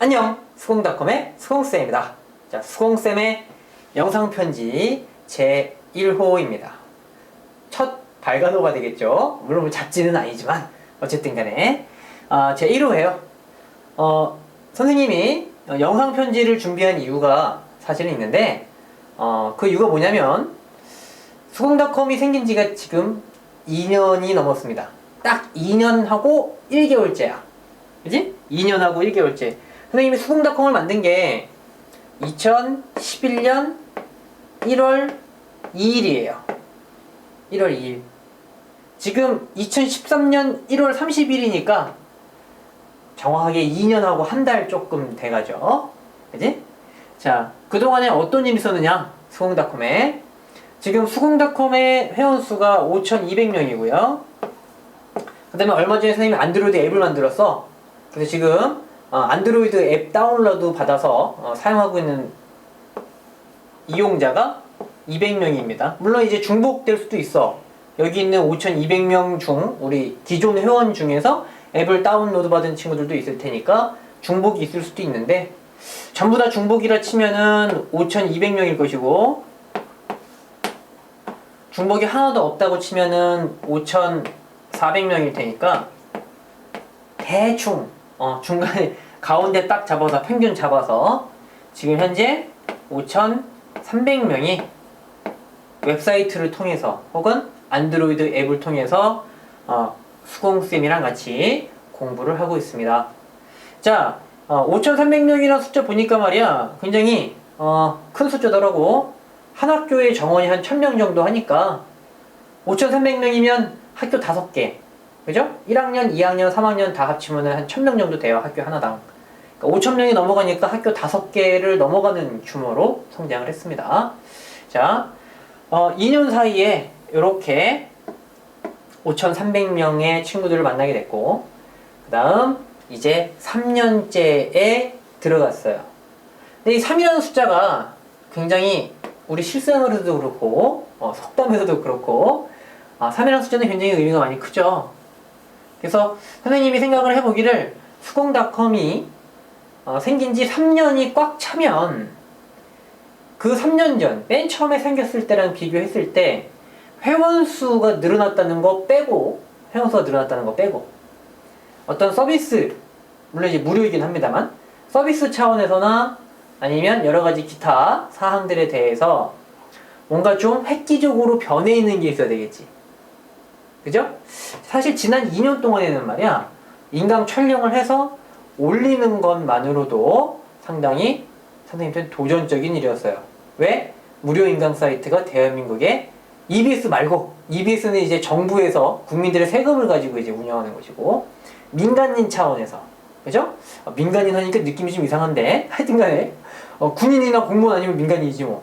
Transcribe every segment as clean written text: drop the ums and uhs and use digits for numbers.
안녕, 수공닷컴의 수공쌤입니다. 자, 수공쌤의 영상편지 제1호입니다. 첫 발간호가 되겠죠. 물론 뭐 잡지는 아니지만 어쨌든 간에 제1호예요. 선생님이 영상편지를 준비한 이유가 사실은 있는데 그 이유가 뭐냐면 수공닷컴이 생긴 지가 지금 2년이 넘었습니다. 딱 2년하고 1개월째야. 그지? 2년하고 1개월째. 선생님이 수공닷컴을 만든 게 2011년 1월 2일이에요. 1월 2일. 지금 2013년 1월 30일이니까 정확하게 2년하고 한 달 조금 돼가죠. 그지? 자, 그동안에 어떤 일이 있었느냐? 수공닷컴에. 지금 수공닷컴의 회원수가 5,200명이고요. 그 다음에 얼마 전에 선생님이 안드로이드 앱을 만들었어. 그래서 지금 안드로이드 앱 다운로드 받아서 사용하고 있는 이용자가 200명입니다. 물론 이제 중복될 수도 있어. 여기 있는 5,200명 중 우리 기존 회원 중에서 앱을 다운로드 받은 친구들도 있을 테니까 중복이 있을 수도 있는데 전부 다 중복이라 치면은 5,200명일 것이고 중복이 하나도 없다고 치면은 5,400명일 테니까 대충 중간에 가운데 딱 잡아서 평균 잡아서 지금 현재 5,300명이 웹사이트를 통해서 혹은 안드로이드 앱을 통해서 수공쌤이랑 같이 공부를 하고 있습니다. 자, 5,300명이라는 숫자 보니까 말이야 굉장히 큰 숫자더라고. 한 학교의 정원이 한 1,000명 정도 하니까 5,300명이면 학교 5개, 그죠? 1학년, 2학년, 3학년 다 합치면 한 1,000명 정도 돼요. 학교 하나당. 그러니까 5,000명이 넘어가니까 학교 5개를 넘어가는 규모로 성장을 했습니다. 자, 2년 사이에 이렇게 5,300명의 친구들을 만나게 됐고 그 다음 이제 3년째에 들어갔어요. 근데 이 3이라는 숫자가 굉장히 우리 실생활에서도 그렇고 속담에서도 그렇고 3이라는 숫자는 굉장히 의미가 많이 크죠. 그래서 선생님이 생각을 해보기를 수공닷컴이 생긴 지 3년이 꽉 차면 그 3년 전 맨 처음에 생겼을 때랑 비교했을 때 회원 수가 늘어났다는 거 빼고 어떤 서비스, 물론 이제 무료이긴 합니다만 서비스 차원에서나 아니면 여러 가지 기타 사항들에 대해서 뭔가 좀 획기적으로 변해 있는 게 있어야 되겠지. 그죠? 사실 지난 2년 동안에는 말이야 인강 촬영을 해서 올리는 것만으로도 상당히 선생님한테 도전적인 일이었어요. 왜? 무료 인강 사이트가 대한민국에 EBS 말고, EBS는 이제 정부에서 국민들의 세금을 가지고 이제 운영하는 것이고 민간인 차원에서, 그죠? 민간인 하니까 느낌이 좀 이상한데 하여튼 간에 군인이나 공무원 아니면 민간인이지 뭐.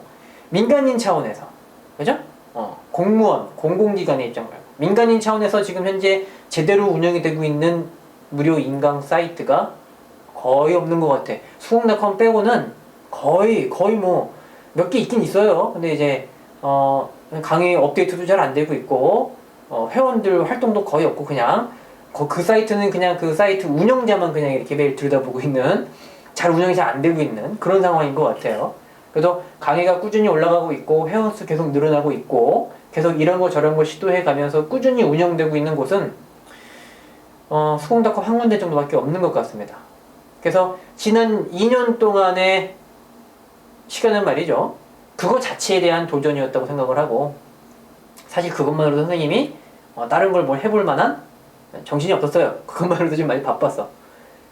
민간인 차원에서, 그죠? 공무원, 공공기관의 입장 말고 민간인 차원에서 지금 현재 제대로 운영이 되고 있는 무료 인강 사이트가 거의 없는 것 같아. 수공닷컴 빼고는 거의 뭐 몇 개 있긴 있어요. 근데 이제 강의 업데이트도 잘 안 되고 있고 회원들 활동도 거의 없고 그냥 그 사이트는 그냥 그 사이트 운영자만 그냥 이렇게 매일 들여다보고 있는, 잘 운영이 잘 안 되고 있는 그런 상황인 것 같아요. 그래도 강의가 꾸준히 올라가고 있고 회원수 계속 늘어나고 있고 계속 이런 거 저런 거 시도해 가면서 꾸준히 운영되고 있는 곳은 수공닷컴 한 군데 정도밖에 없는 것 같습니다. 그래서 지난 2년 동안의 시간은 말이죠, 그거 자체에 대한 도전이었다고 생각을 하고 사실 그것만으로도 선생님이 다른 걸 뭘 해볼 만한 정신이 없었어요. 그것만으로도 좀 많이 바빴어.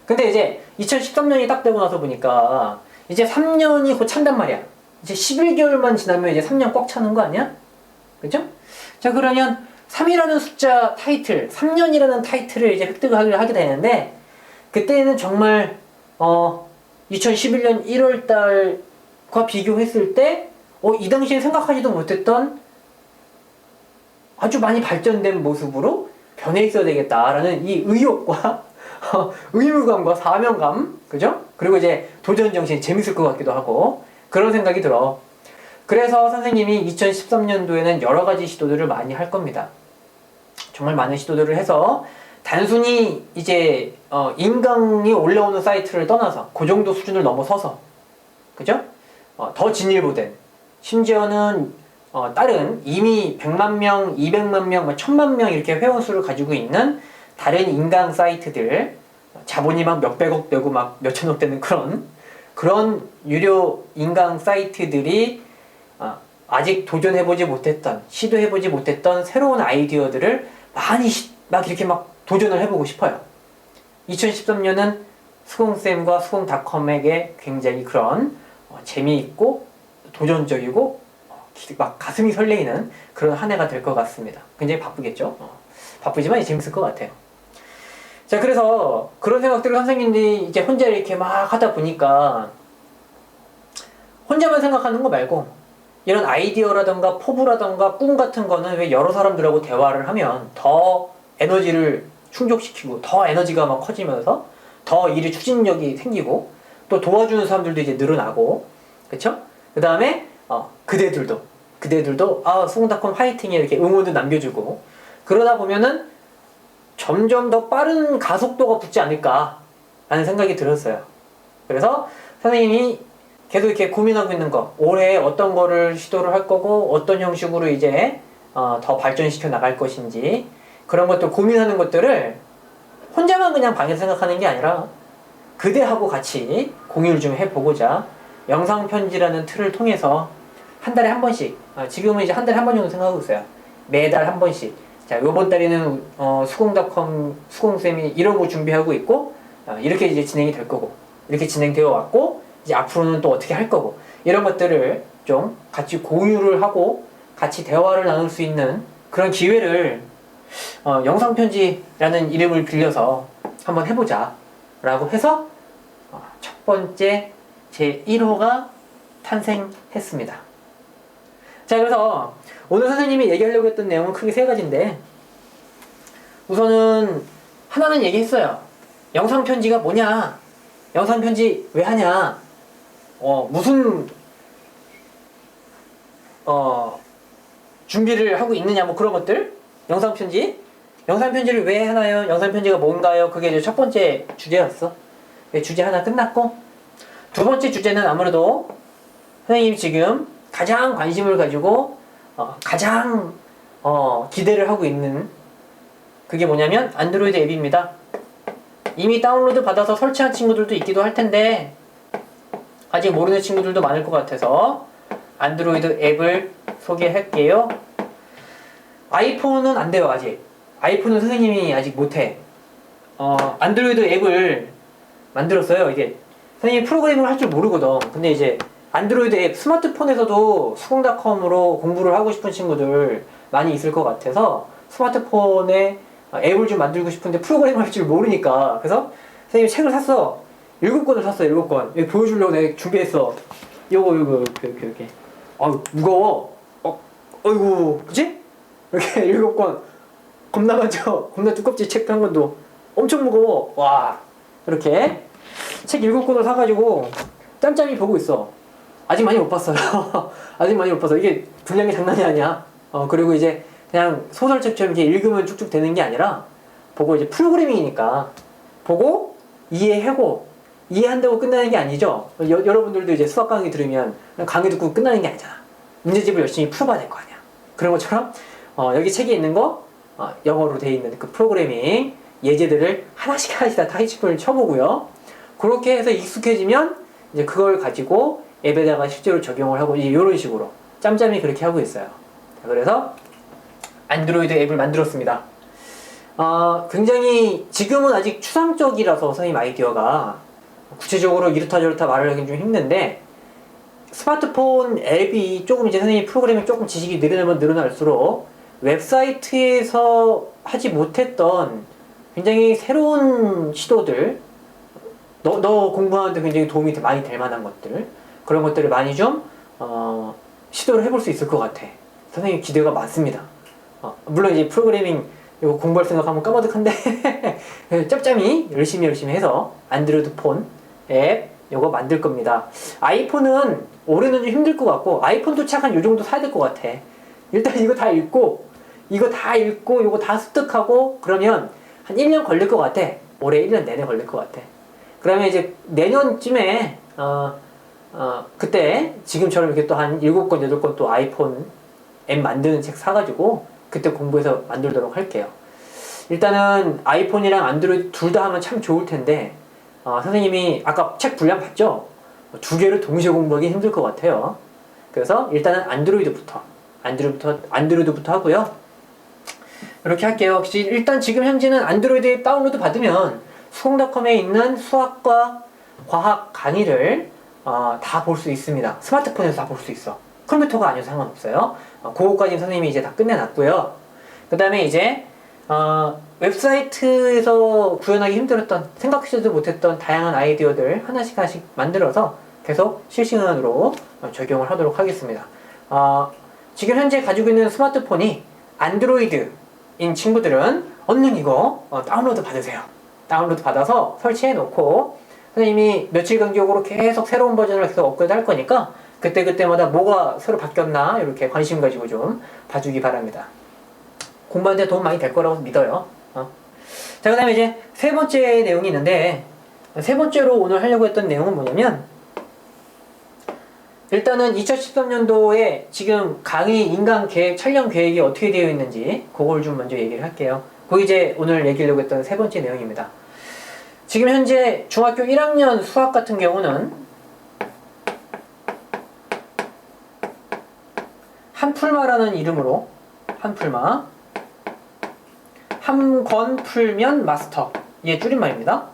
근데 이제 2013년이 딱 되고 나서 보니까 이제 3년이 곧 찬단 말이야. 이제 11개월만 지나면 이제 3년 꽉 차는 거 아니야? 그죠? 자, 그러면 3이라는 숫자 타이틀, 3년이라는 타이틀을 이제 획득을 하게 되는데 그때는 정말 2011년 1월달과 비교했을 때 이 당시에 생각하지도 못했던 아주 많이 발전된 모습으로 변해 있어야 되겠다라는 이 의욕과 의무감과 사명감, 그죠? 그리고 이제 도전정신, 재밌을 것 같기도 하고 그런 생각이 들어. 그래서 선생님이 2013년도에는 여러 가지 시도들을 많이 할 겁니다. 정말 많은 시도들을 해서 단순히 이제 인강이 올라오는 사이트를 떠나서 그 정도 수준을 넘어서서 그죠? 더 진일보된 심지어는 다른 이미 100만 명, 200만 명, 1000만 명 이렇게 회원수를 가지고 있는 다른 인강 사이트들 자본이 막 몇백억 되고 막 몇천억 되는 그런 유료 인강 사이트들이 아직 도전해보지 못했던 시도해보지 못했던 새로운 아이디어들을 많이 막 이렇게 막 도전을 해보고 싶어요. 2013년은 수공쌤과 수공닷컴에게 굉장히 그런 재미있고 도전적이고 막 가슴이 설레이는 그런 한 해가 될 것 같습니다. 굉장히 바쁘겠죠? 바쁘지만 재밌을 것 같아요. 자, 그래서 그런 생각들을 선생님들이 이제 혼자 이렇게 막 하다 보니까 혼자만 생각하는 거 말고 이런 아이디어라던가 포부라던가 꿈 같은 거는 왜 여러 사람들하고 대화를 하면 더 에너지를 충족시키고 더 에너지가 막 커지면서 더 일이 추진력이 생기고 또 도와주는 사람들도 이제 늘어나고 그쵸? 그 다음에 그대들도 수공닷컴 화이팅 이렇게 응원도 남겨주고 그러다 보면은 점점 더 빠른 가속도가 붙지 않을까 라는 생각이 들었어요. 그래서 선생님이 계속 이렇게 고민하고 있는 거 올해 어떤 거를 시도를 할 거고 어떤 형식으로 이제 더 발전시켜 나갈 것인지 그런 것들 고민하는 것들을 혼자만 그냥 방에서 생각하는 게 아니라 그대하고 같이 공유를 좀 해보고자 영상편지라는 틀을 통해서 한 달에 한 번씩 지금은 이제 한 달에 한 번 정도 생각하고 있어요. 매달 한 번씩 자, 요번 달에는 수공닷컴 수공쌤이 이런 거 준비하고 있고 이렇게 이제 진행이 될 거고 이렇게 진행되어 왔고 이제 앞으로는 또 어떻게 할 거고 이런 것들을 좀 같이 공유를 하고 같이 대화를 나눌 수 있는 그런 기회를 영상편지라는 이름을 빌려서 한번 해보자 라고 해서 첫 번째 제 1호가 탄생했습니다. 자, 그래서 오늘 선생님이 얘기하려고 했던 내용은 크게 세 가지인데 우선은 하나는 얘기했어요. 영상편지가 뭐냐? 영상편지 왜 하냐? 무슨 준비를 하고 있느냐 뭐 그런 것들 영상편지를 왜 하나요? 영상편지가 뭔가요? 그게 이제 첫 번째 주제였어. 주제 하나 끝났고 두 번째 주제는 아무래도 선생님이 지금 가장 관심을 가지고 가장 기대를 하고 있는 그게 뭐냐면 안드로이드 앱입니다. 이미 다운로드 받아서 설치한 친구들도 있기도 할 텐데 아직 모르는 친구들도 많을 것 같아서 안드로이드 앱을 소개할게요. 아이폰은 안 돼요. 아직 아이폰은 선생님이 아직 못해. 안드로이드 앱을 만들었어요. 이게 선생님이 프로그래밍을 할 줄 모르거든. 근데 이제 안드로이드 앱 스마트폰에서도 수공닷컴으로 공부를 하고 싶은 친구들 많이 있을 것 같아서 스마트폰에 앱을 좀 만들고 싶은데 프로그래밍 할 줄 모르니까 그래서 선생님이 책을 샀어. 7권을 샀어. 7권 여기 보여주려고 내가 준비했어. 요거 이렇게 무거워. 어이구 그치? 이렇게 7권 겁나 많죠? 겁나 두껍지? 책 한 권도 엄청 무거워. 와 이렇게 책 7권을 사가지고 짬짬이 보고 있어. 아직 많이 못 봤어요. 아직 많이 못 봤어. 이게 분량이 장난이 아니야. 그리고 이제 그냥 소설책처럼 이렇게 읽으면 쭉쭉 되는 게 아니라 보고 이제 프로그래밍이니까 보고 이해하고 이해한다고 끝나는 게 아니죠. 여러분들도 이제 수학 강의 들으면 강의 듣고 끝나는 게 아니잖아. 문제집을 열심히 풀어봐야 될 거 아니야. 그런 것처럼 여기 책에 있는 거 영어로 돼 있는 그 프로그래밍 예제들을 하나씩 다 타이치플을 쳐보고요. 그렇게 해서 익숙해지면 이제 그걸 가지고 앱에다가 실제로 적용을 하고 이런 식으로 짬짬이 그렇게 하고 있어요. 그래서 안드로이드 앱을 만들었습니다. 굉장히 지금은 아직 추상적이라서 선생님 아이디어가 구체적으로 이렇다 저렇다 말을 하긴 좀 힘든데 스마트폰 앱이 조금 이제 선생님 프로그래밍 조금 지식이 늘어나면 늘어날수록 웹사이트에서 하지 못했던 굉장히 새로운 시도들 너 공부하는데 굉장히 도움이 많이 될 만한 것들 그런 것들을 많이 좀 시도를 해볼 수 있을 것 같아. 선생님 기대가 많습니다. 물론 이제 프로그래밍 이거 공부할 생각하면 까마득한데 짭짬이 열심히 해서 안드로이드 폰 앱 이거 만들 겁니다. 아이폰은 올해는 좀 힘들 것 같고 아이폰도 책 한 요 정도 사야 될 것 같아. 일단 이거 다 읽고 이거 다 습득하고 그러면 한 1년 걸릴 것 같아. 올해 1년 내내 걸릴 것 같아. 그러면 이제 내년쯤에 그때 지금처럼 이렇게 또 한 7권, 8권 또 아이폰 앱 만드는 책 사가지고 그때 공부해서 만들도록 할게요. 일단은 아이폰이랑 안드로이드 둘 다 하면 참 좋을 텐데 선생님이 아까 책 분량 봤죠? 두 개를 동시에 공부하기 힘들 것 같아요. 그래서 일단은 안드로이드부터 하고요. 이렇게 할게요. 일단 지금 현재는 안드로이드 앱 다운로드 받으면 수공닷컴에 있는 수학과 과학 강의를 다 볼 수 있습니다. 스마트폰에서 다 볼 수 있어. 컴퓨터가 아니어서 상관없어요. 그거까지 선생님이 이제 다 끝내놨고요. 그 다음에 이제 웹사이트에서 구현하기 힘들었던, 생각지도 못했던 다양한 아이디어들 하나씩 만들어서 계속 실시간으로 적용을 하도록 하겠습니다. 지금 현재 가지고 있는 스마트폰이 안드로이드인 친구들은 얼른 이거 다운로드 받으세요. 다운로드 받아서 설치해 놓고 선생님이 며칠 간격으로 계속 새로운 버전을 계속 업그레이드 할 거니까 그때마다 뭐가 새로 바뀌었나 이렇게 관심 가지고 좀 봐주기 바랍니다. 공부하는데 도움 많이 될 거라고 믿어요. 자, 그 다음에 이제 세 번째 내용이 있는데, 세 번째로 오늘 하려고 했던 내용은 뭐냐면, 일단은 2013년도에 지금 강의 인강 계획, 촬영 계획이 어떻게 되어 있는지 그걸 좀 먼저 얘기를 할게요. 그거 이제 오늘 얘기하려고 했던 세 번째 내용입니다. 지금 현재 중학교 1학년 수학 같은 경우는 한풀마라는 이름으로 한풀마, 한 권 풀면 마스터, 이게 줄임말입니다.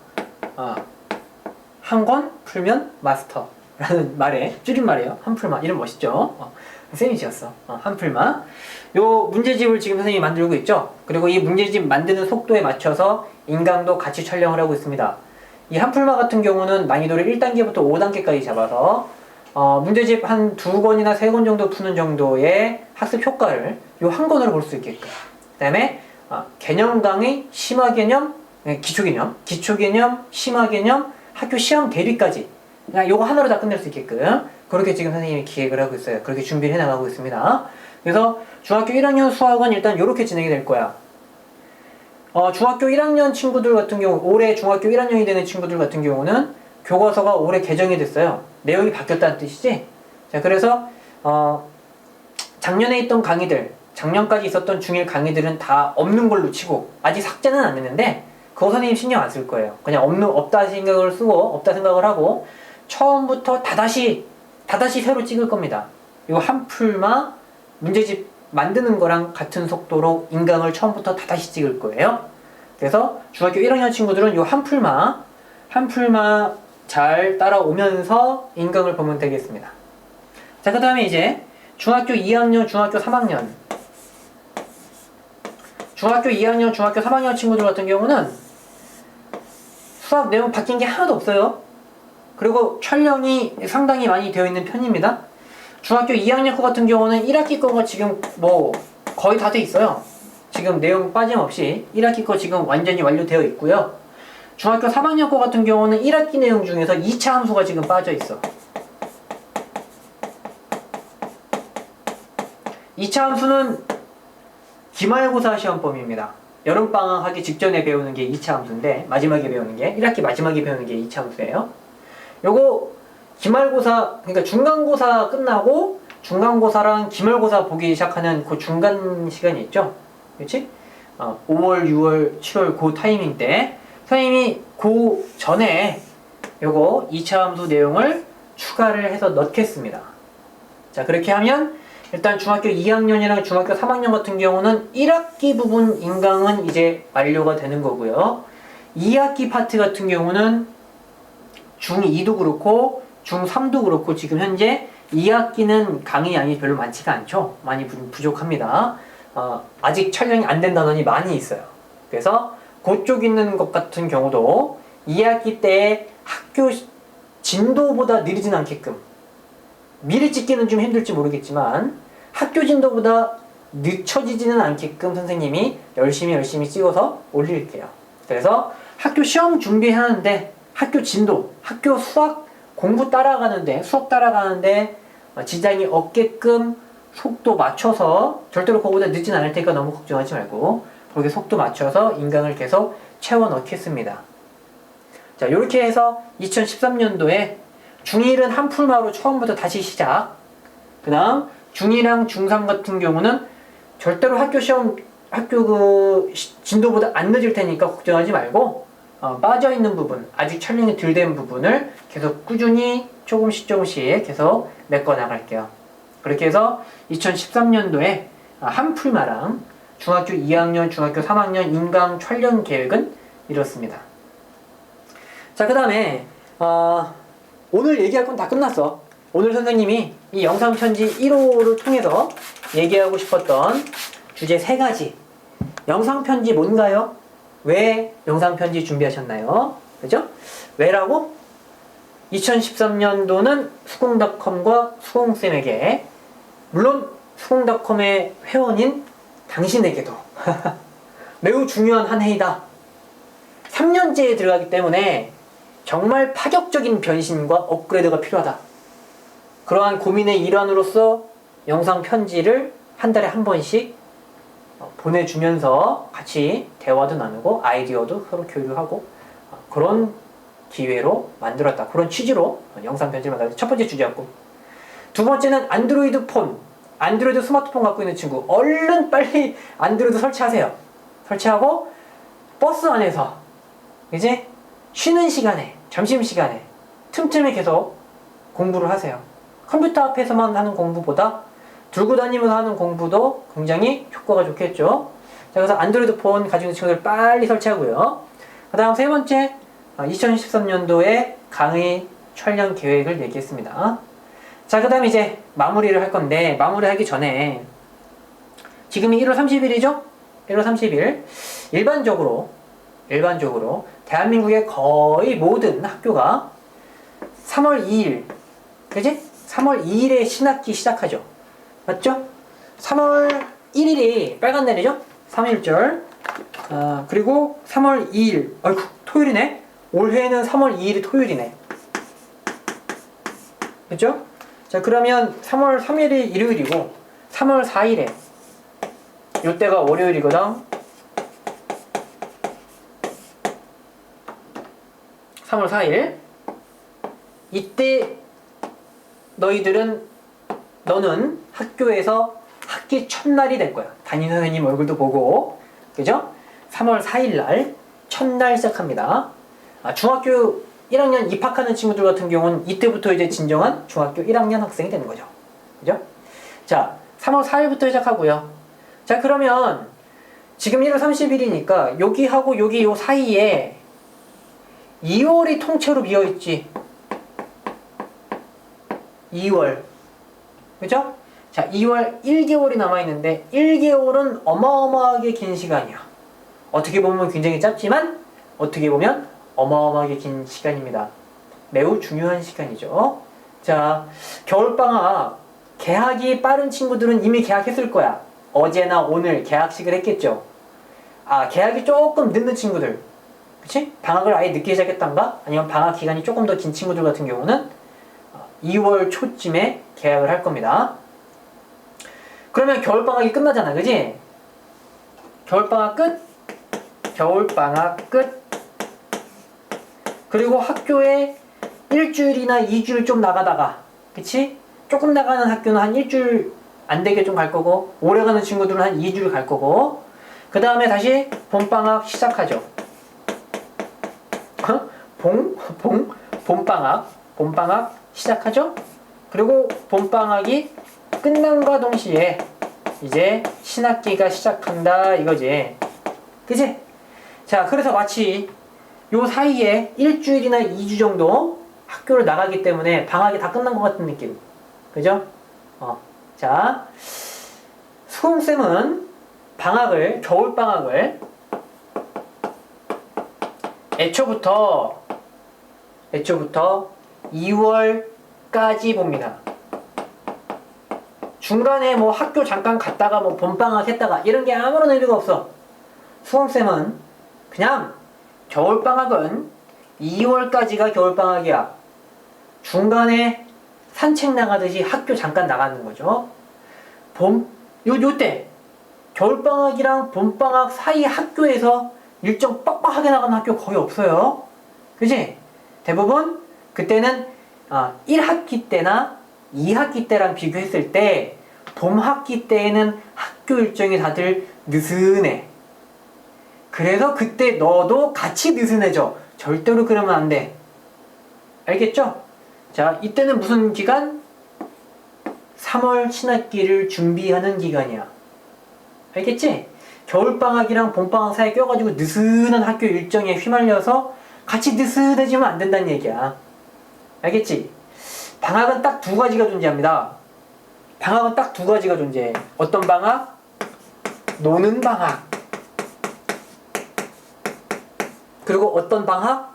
한 권 풀면 마스터 라는 말의 줄임말이에요. 한풀마. 이름 멋있죠? 선생님이 지었어. 한풀마. 요 문제집을 지금 선생님이 만들고 있죠? 그리고 이 문제집 만드는 속도에 맞춰서 인강도 같이 촬영을 하고 있습니다. 이 한풀마 같은 경우는 난이도를 1단계부터 5단계까지 잡아서 문제집 한 2권이나 3권 정도 푸는 정도의 학습 효과를 요 한 권으로 볼 수 있게끔. 그 다음에 개념 강의, 심화개념, 기초개념, 심화개념, 학교 시험 대비까지 그냥 요거 하나로 다 끝낼 수 있게끔 그렇게 지금 선생님이 기획을 하고 있어요. 그렇게 준비를 해나가고 있습니다. 그래서 중학교 1학년 수학은 일단 이렇게 진행이 될 거야. 중학교 1학년 친구들 같은 경우, 올해 중학교 1학년이 되는 친구들 같은 경우는 교과서가 올해 개정이 됐어요. 내용이 바뀌었다는 뜻이지? 자, 그래서 작년에 있던 강의들, 작년까지 있었던 중1 강의들은 다 없는 걸로 치고 아직 삭제는 안 했는데 그거 선생님 신경 안 쓸 거예요. 그냥 없다 생각을 하고 처음부터 다다시 새로 찍을 겁니다. 이거 한풀마 문제집 만드는 거랑 같은 속도로 인강을 처음부터 다다시 찍을 거예요. 그래서 중학교 1학년 친구들은 이 한풀마 잘 따라오면서 인강을 보면 되겠습니다. 자, 그 다음에 이제 중학교 2학년, 중학교 3학년 중학교 3학년 친구들 같은 경우는 수학 내용 바뀐 게 하나도 없어요. 그리고 촬영이 상당히 많이 되어 있는 편입니다. 중학교 2학년 거 같은 경우는 1학기 거가 지금 거의 다 돼 있어요. 지금 내용 빠짐없이 1학기 거 지금 완전히 완료되어 있고요. 중학교 3학년 거 같은 경우는 1학기 내용 중에서 2차 함수가 지금 빠져 있어. 2차 함수는 기말고사 시험범위입니다. 여름방학 하기 직전에 배우는 게 2차 함수인데 마지막에 배우는 게 1학기 마지막에 배우는 게 2차 함수예요. 요거 기말고사, 그러니까 중간고사 끝나고 중간고사랑 기말고사 보기 시작하는 그 중간 시간이 있죠? 그렇지? 5월, 6월, 7월 그 타이밍 때 선생님이 그 전에 요거 2차 함수 내용을 추가를 해서 넣겠습니다. 자, 그렇게 하면 일단 중학교 2학년이랑 중학교 3학년 같은 경우는 1학기 부분 인강은 이제 완료가 되는 거고요. 2학기 파트 같은 경우는 중2도 그렇고 중3도 그렇고 지금 현재 2학기는 강의 양이 별로 많지가 않죠. 많이 부족합니다. 아직 촬영이 안 된 단원이 많이 있어요. 그래서 그쪽 있는 것 같은 경우도 2학기 때 학교 진도보다 느리진 않게끔, 미리 찍기는 좀 힘들지 모르겠지만 학교 진도보다 늦춰지지는 않게끔 선생님이 열심히 찍어서 올릴게요. 그래서 학교 시험 준비하는데 학교 진도, 학교 수학 공부 따라가는데, 수업 따라가는데 지장이 없게끔 속도 맞춰서 절대로 그거보다 늦진 않을 테니까 너무 걱정하지 말고 거기에 속도 맞춰서 인강을 계속 채워 넣겠습니다. 자, 이렇게 해서 2013년도에 중1은 한 풀마로 처음부터 다시 시작. 그 다음 중2랑 중3 같은 경우는 절대로 학교 진도보다 안 늦을 테니까 걱정하지 말고 빠져있는 부분, 아직 촬영이 덜 된 부분을 계속 꾸준히 조금씩 계속 메꿔 나갈게요. 그렇게 해서 2013년도에 한 풀마랑 중학교 2학년, 중학교 3학년 인강 촬영 계획은 이렇습니다. 자, 그 다음에 오늘 얘기할 건 다 끝났어. 오늘 선생님이 이 영상편지 1호를 통해서 얘기하고 싶었던 주제 3가지. 영상편지 뭔가요? 왜 영상편지 준비하셨나요? 그죠? 왜라고? 2013년도는 수공닷컴과 수공쌤에게, 물론 수공닷컴의 회원인 당신에게도 매우 중요한 한 해이다. 3년째에 들어가기 때문에 정말 파격적인 변신과 업그레이드가 필요하다. 그러한 고민의 일환으로서 영상 편지를 한 달에 한 번씩 보내주면서 같이 대화도 나누고 아이디어도 서로 교류하고 그런 기회로 만들었다. 그런 취지로 영상 편지를 만들었다. 첫 번째 주제였고, 두 번째는 안드로이드 폰, 안드로이드 스마트폰 갖고 있는 친구 얼른 빨리 안드로이드 설치하세요. 설치하고 버스 안에서 이제 쉬는 시간에, 점심시간에 틈틈이 계속 공부를 하세요. 컴퓨터 앞에서만 하는 공부보다 들고 다니면서 하는 공부도 굉장히 효과가 좋겠죠. 자, 그래서 안드로이드 폰 가지고 있는 친구들 빨리 설치하고요. 그 다음 세 번째, 2013년도에 강의 촬영 계획을 얘기했습니다. 자, 그 다음 이제 마무리를 할 건데, 마무리하기 전에 지금이 1월 30일이죠? 1월 30일 일반적으로 대한민국의 거의 모든 학교가 3월 2일, 그지? 3월 2일에 신학기 시작하죠. 맞죠? 3월 1일이 빨간 날이죠? 3.1절. 그리고 3월 2일, 아이고, 토요일이네? 올해는 3월 2일이 토요일이네. 그죠? 자, 그러면 3월 3일이 일요일이고, 3월 4일에, 요때가 월요일이거든? 3월 4일. 이때 너는 학교에서 학기 첫날이 될 거야. 담임 선생님 얼굴도 보고, 그죠? 3월 4일 날 첫날 시작합니다. 중학교 1학년 입학하는 친구들 같은 경우는 이때부터 이제 진정한 중학교 1학년 학생이 되는 거죠. 그죠? 자, 3월 4일부터 시작하고요. 자, 그러면 지금 1월 30일이니까 여기하고 여기 요 사이에 2월이 통째로 비어있지. 2월. 그죠? 자, 2월 1개월이 남아있는데 1개월은 어마어마하게 긴 시간이야. 어떻게 보면 굉장히 짧지만 어떻게 보면 어마어마하게 긴 시간입니다. 매우 중요한 시간이죠. 자, 겨울방학 개학이 빠른 친구들은 이미 개학했을 거야. 어제나 오늘 개학식을 했겠죠. 개학이 조금 늦는 친구들, 그치? 방학을 아예 늦게 시작했던가? 아니면 방학 기간이 조금 더 긴 친구들 같은 경우는 2월 초쯤에 개학을 할 겁니다. 그러면 겨울방학이 끝나잖아, 그지? 겨울방학 끝, 겨울방학 끝. 그리고 학교에 일주일이나 2주일 좀 나가다가, 그치? 조금 나가는 학교는 한 일주일 안 되게 좀 갈 거고, 오래 가는 친구들은 한 2주일 갈 거고, 그 다음에 다시 봄방학 시작하죠. 봄방학 시작하죠? 그리고 봄방학이 끝남과 동시에 이제 신학기가 시작한다 이거지. 그치? 자, 그래서 마치 요 사이에 일주일이나 2주 정도 학교를 나가기 때문에 방학이 다 끝난 것 같은 느낌. 그죠? 자, 수공쌤은 겨울방학을 애초부터 2월까지 봅니다. 중간에 뭐 학교 잠깐 갔다가 뭐 봄방학 했다가 이런 게 아무런 의미가 없어. 수험쌤은 그냥 겨울방학은 2월까지가 겨울방학이야. 중간에 산책 나가듯이 학교 잠깐 나가는 거죠. 요때 겨울방학이랑 봄방학 사이 학교에서 일정 빡빡하게 나가는 학교 거의 없어요. 그지? 대부분 그때는 1학기 때나 2학기 때랑 비교했을 때 봄학기 때에는 학교 일정이 다들 느슨해. 그래서 그때 너도 같이 느슨해져. 절대로 그러면 안 돼. 알겠죠? 자, 이때는 무슨 기간? 3월 신학기를 준비하는 기간이야. 알겠지? 겨울방학이랑 봄방학 사이에 껴가지고 느슨한 학교 일정에 휘말려서 같이 느슨해지면 안 된다는 얘기야. 알겠지? 방학은 딱 두 가지가 존재합니다. 방학은 딱 두 가지가 존재해. 어떤 방학? 노는 방학. 그리고 어떤 방학?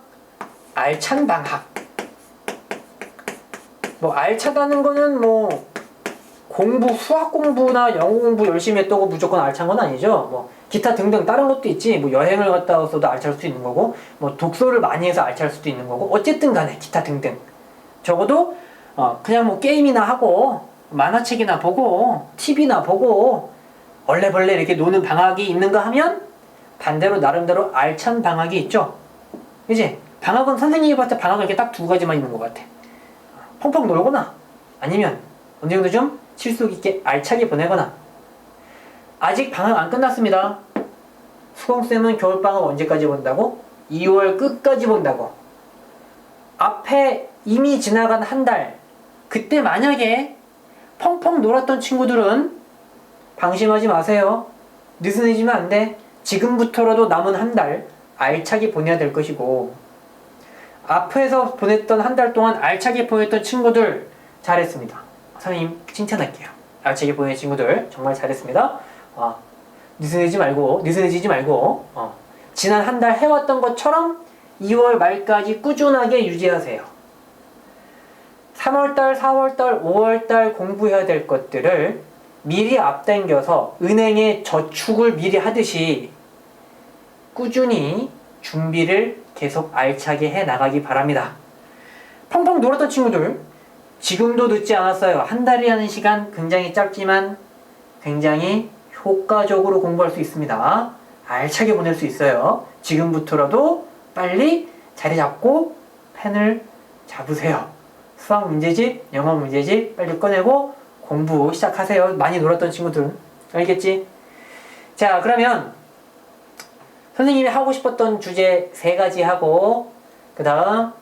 알찬 방학. 뭐 알차다는 거는 뭐 공부, 수학 공부나 영어 공부 열심히 했다고 무조건 알찬 건 아니죠. 뭐 기타 등등 다른 것도 있지. 뭐 여행을 갔다 와서도 알찰 수도 있는 거고, 뭐 독서를 많이 해서 알찰 수도 있는 거고, 어쨌든 간에 기타 등등. 적어도 그냥 뭐 게임이나 하고 만화책이나 보고 TV나 보고 얼레벌레 이렇게 노는 방학이 있는가 하면 반대로 나름대로 알찬 방학이 있죠. 그치? 방학은 선생님이 봤을 때 방학은 이렇게 딱 두 가지만 있는 것 같아. 펑펑 놀거나 아니면 어느 정도 좀 실속 있게 알차게 보내거나. 아직 방학 안 끝났습니다. 수공쌤은 겨울방학 언제까지 본다고? 2월 끝까지 본다고. 앞에 이미 지나간 한 달, 그때 만약에 펑펑 놀았던 친구들은 방심하지 마세요. 느슨해지면 안 돼. 지금부터라도 남은 한 달 알차게 보내야 될 것이고, 앞에서 보냈던 한 달 동안 알차게 보냈던 친구들 잘했습니다. 선생님 칭찬할게요. 알차게 보낸 친구들 정말 잘했습니다. 느슨해지지 말고 지난 한 달 해왔던 것처럼 2월 말까지 꾸준하게 유지하세요. 3월달, 4월달, 5월달 공부해야 될 것들을 미리 앞당겨서 은행에 저축을 미리 하듯이 꾸준히 준비를 계속 알차게 해 나가기 바랍니다. 펑펑 놀았던 친구들 지금도 늦지 않았어요. 한 달이라는 시간 굉장히 짧지만 굉장히 효과적으로 공부할 수 있습니다. 알차게 보낼 수 있어요. 지금부터라도 빨리 자리 잡고 펜을 잡으세요. 수학 문제집, 영어 문제집 빨리 꺼내고 공부 시작하세요. 많이 놀았던 친구들. 알겠지? 자, 그러면 선생님이 하고 싶었던 주제 3가지 하고 그 다음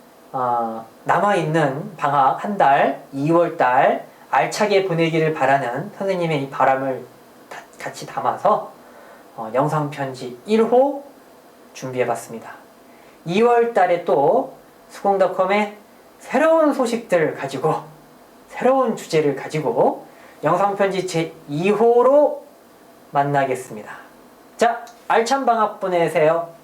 남아있는 방학 한 달, 2월달 알차게 보내기를 바라는 선생님의 이 바람을 같이 담아서 영상편지 1호 준비해봤습니다. 2월달에 또 수공닷컴의 새로운 소식들을 가지고 새로운 주제를 가지고 영상편지 제2호로 만나겠습니다. 자, 알찬 방학 보내세요.